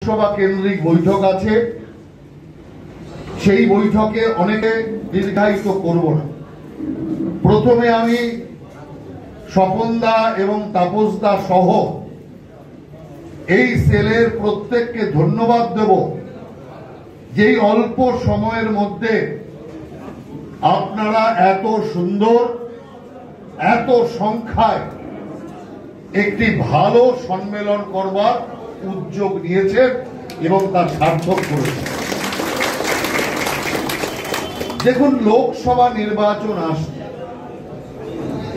লোকসভা কেন্দ্রিক বৈঠক আছে, সেই বৈঠকে অনেকে দীর্ঘায়িত করব না। প্রথমে আমি স্বপনদা এবং তাপসদা সহ এই সেলের প্রত্যেককে ধন্যবাদ দেব, যেই অল্প সময়ের মধ্যে আপনারা এত সুন্দর, এত সংখ্যায় একটি ভালো সম্মেলন করবার উদ্যোগ নিয়েছেন এবং তা সার্থক করেছেন। দেখুন, লোকসভা নির্বাচন আসছে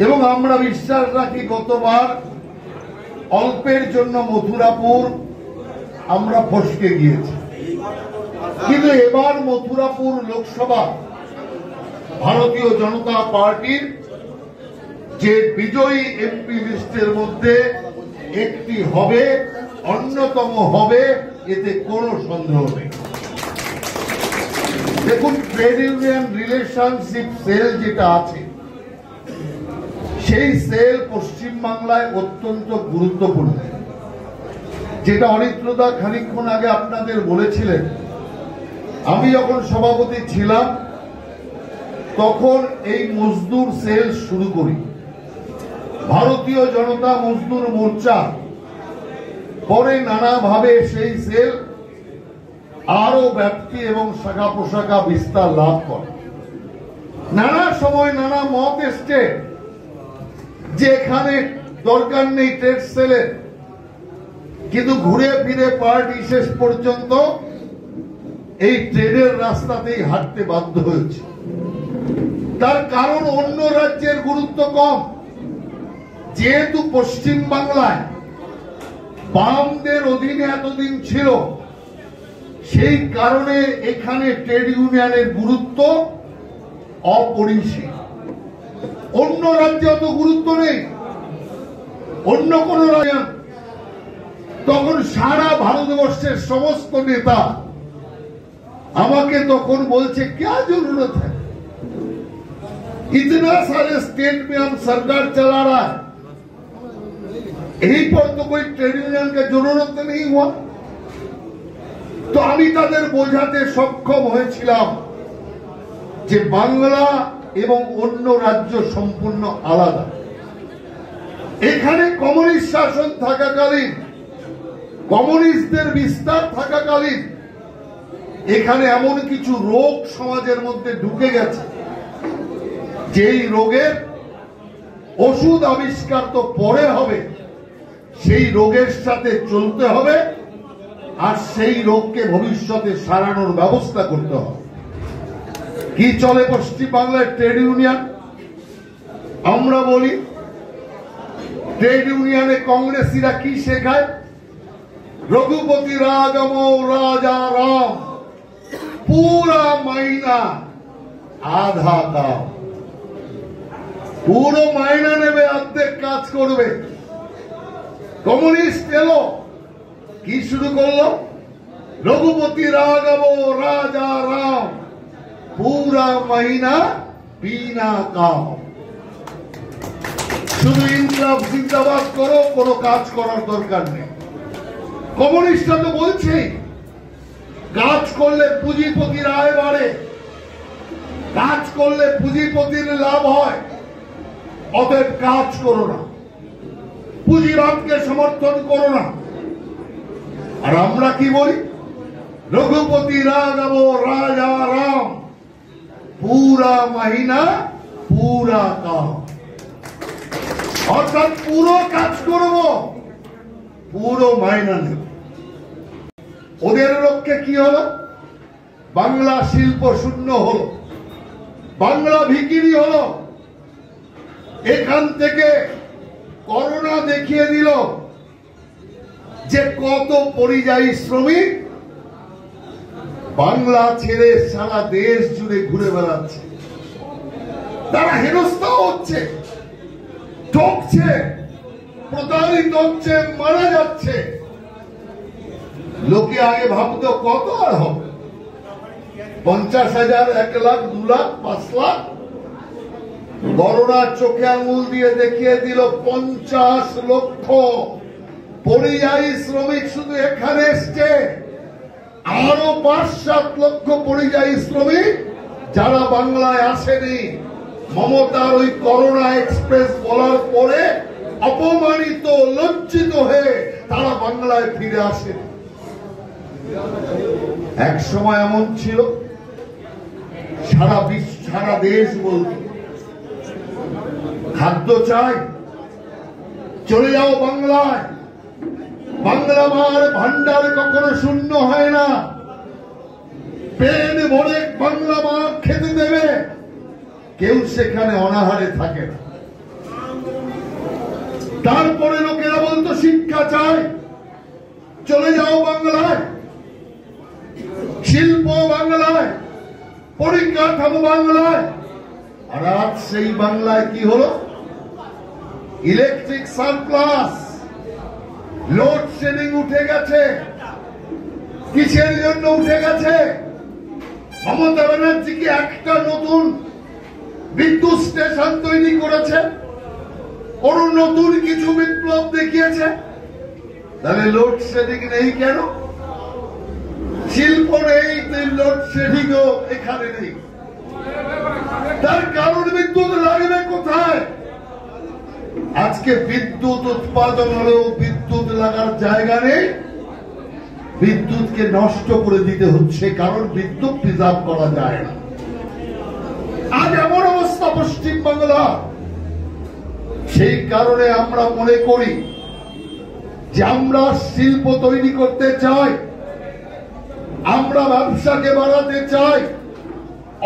এবং আমরা বিশ্বাস রাখি গতবার অল্পের জন্য মথুরাপুর আমরা ফসকে গিয়েছি, কিন্তু এবার মথুরাপুর লোকসভা ভারতীয় জনতা পার্টির যে বিজয়ী এমপি লিস্টের মধ্যে একটি হবে, অন্যতম হবে, এতে কোনো সন্দেহ নেই। দেখুন, ট্রেড ইউনিয়ন রিলেশনশিপ সেল যেটা আছে, সেই সেল পশ্চিমবাংলায় অত্যন্ত গুরুত্বপূর্ণ। যেটা অনিত্রদা খানিকক্ষণ আগে আপনাদের বলেছিলেন, আমি যখন সভাপতি ছিলাম তখন এই মজদুর সেল শুরু করি। ভারতীয় জনতা মজদুর মোর্চা পরে নানাভাবে সেই সেল আরো ব্যাপ্তি এবং শাখা প্রশাখা বিস্তার লাভ করে। নানা সময় নানা মত এসছে যে এখানে দরকার নেই ট্রেড সেলের, কিন্তু ঘুরে ফিরে পার্টি শেষ পর্যন্ত এই ট্রেডের রাস্তাতেই হাঁটতে বাধ্য হয়েছে। তার কারণ অন্য রাজ্যের গুরুত্ব কম, যেহেতু পশ্চিম বাংলায় বামদের অধীনে এতদিন ছিল, সেই কারণে এখানে ট্রেড ইউনিয়নের গুরুত্ব অপরিসীম। অন্য রাজ্যে অত গুরুত্ব নেই, অন্য কোন রাজ্য। তখন সারা ভারতবর্ষের সমস্ত নেতা আমাকে তখন বলছে, क्या जरूरत है, इतना सारे स्टेट में हम सरकार चला रहा है, यहीं पर तो कोई ट्रेड यूनियन का जरूरत नहीं हुआ। তো আমি তাদের বোঝাতে সক্ষম হয়েছিলাম যে বাংলা এবং অন্য রাজ্য সম্পূর্ণ আলাদা। এখানে কমিউনিস্ট শাসন থাকাকালীন, কমিউনিস্টদের বিস্তার থাকাকালীন এখানে এমন কিছু রোগ সমাজের মধ্যে ঢুকে গেছে, যেই রোগের ওষুধ আবিষ্কার তো পরে হবে, সেই রোগের সাথে চলতে হবে আর সেই রোগকে ভবিষ্যতে সারানোর ব্যবস্থা করতে হবে। কি চলে পশ্চিম বাংলায়? Trade union. আমরা বলি ট্রেড ইউনিয়নে কংগ্রেসীরা কি শেখায়? রঘুপতি রাগম রাজা রাম, পুরা মাইনা আধা দাম। পুরো মাইনা নেবে, অর্ধেক কাজ করবে। কমিউনিস্ট এলো, কি শুরু করলো? রঘুপতি রাঘব রাজা রাম, পুরা মহিনা বিনা কাম। শুধু ইনকলাব জিন্দাবাদ করো, কোনো কাজ করার দরকার নেই। কমিউনিস্টরা তো বলছে কাজ করলে পুঁজিপতির আয় বাড়ে, কাজ করলে পুঁজিপতির লাভ হয়, অতএব কাজ করো না, পুঁজিবাদকে সমর্থন করো না। আর আমরা কি বলি? রঘুপতি রাঘব রাজা রাম, পুরা মহিনা পুরা কাম। অর্থাৎ পুরো কাজ করব, পুরো মাইনা নেব। ওদের লক্ষ্যে কি হলো? বাংলা শিল্প শূন্য হলো, বাংলা ভিখিরি হলো। এখান থেকে করোনা দেখিয়ে দিল যে কত পরিযায়ী শ্রমিক বাংলা ছেড়ে সারা দেশ জুড়ে ঘুরে বেড়াচ্ছে। তারা হেনস্থা হচ্ছে, ঠকছে, প্রতারিত হচ্ছে, মারা যাচ্ছে। লোকে আগে ভাবতো কত আর হবে, 50,000, 1 লাখ, 2 লাখ, 5 লাখ। করোনার চোখে আঙুল দিয়ে দেখিয়ে দিল 50 লক্ষ পরিযায়ী শ্রমিক শুধু এখানে এসছে। আরো ৫-৭ লক্ষ পরিযায়ী শ্রমিক যারা বাংলায় আসেনি, মমতার ওই করোনা এক্সপ্রেস বলার পরে অপমানিত লজ্জিত হয়ে তারা বাংলায় ফিরে আসে। এক সময় এমন ছিল সারা দেশ বলতো খাদ্য চাই, চলে যাও বাংলায়, বাংলা মার ভান্ডার কখনো শূন্য হয় না, পেট ভরে বাংলা মা খেতে দেবে, কেউ সেখানে অনাহারে থাকে না। তারপরে লোকেরা বলতো শিক্ষা চাই, চলে যাও বাংলায়, শিল্প বাংলায়, পরিকাঠামো বাংলায়। আর আজ সেই বাংলায় কি হলো? ইলেকট্রিক সারপ্লাস, লোডশেডিং উঠে গেছে। কিসের জন্য উঠে গেছে? মমতা ব্যানার্জি কি একটা নতুন বিদ্যুৎ স্টেশন তৈরি করেছে? কোন নতুন কিছু বিপ্লব দেখিয়েছে? তাহলে লোডশেডিং নেই কেন? শিল্প নেই, লোডশেডিংও এখানে নেই। তার কারণ বিদ্যুৎ লাগবে কোথায়? আজকে বিদ্যুৎ উৎপাদন হলেও বিদ্যুৎ লাগার জায়গা নেই, বিদ্যুৎকে নষ্ট করে দিতে হচ্ছে, কারণ বিদ্যুৎ প্রিজার্ভ করা যায় না। আজ এমন অবস্থা পশ্চিমবাংলা। সেই কারণে আমরা মনে করি যে আমরা শিল্প তৈরি করতে চাই, আমরা ব্যবসাকে বাড়াতে চাই,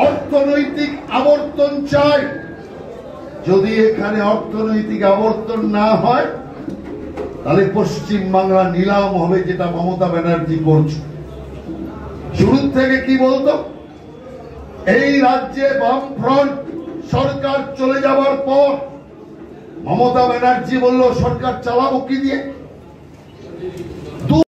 অর্থনৈতিক আবর্তন চাই। যদি এখানে অর্থনৈতিক আবর্তন না হয় তাহলে পশ্চিম বাংলা নিলাম হবে, যেটা মমতা ব্যানার্জি করছে। শুরু থেকে কি বলতো? এই রাজ্যে বামফ্রন্ট সরকার চলে যাওয়ার পর মমতা ব্যানার্জি বলল সরকার চালাবো কি দিয়ে?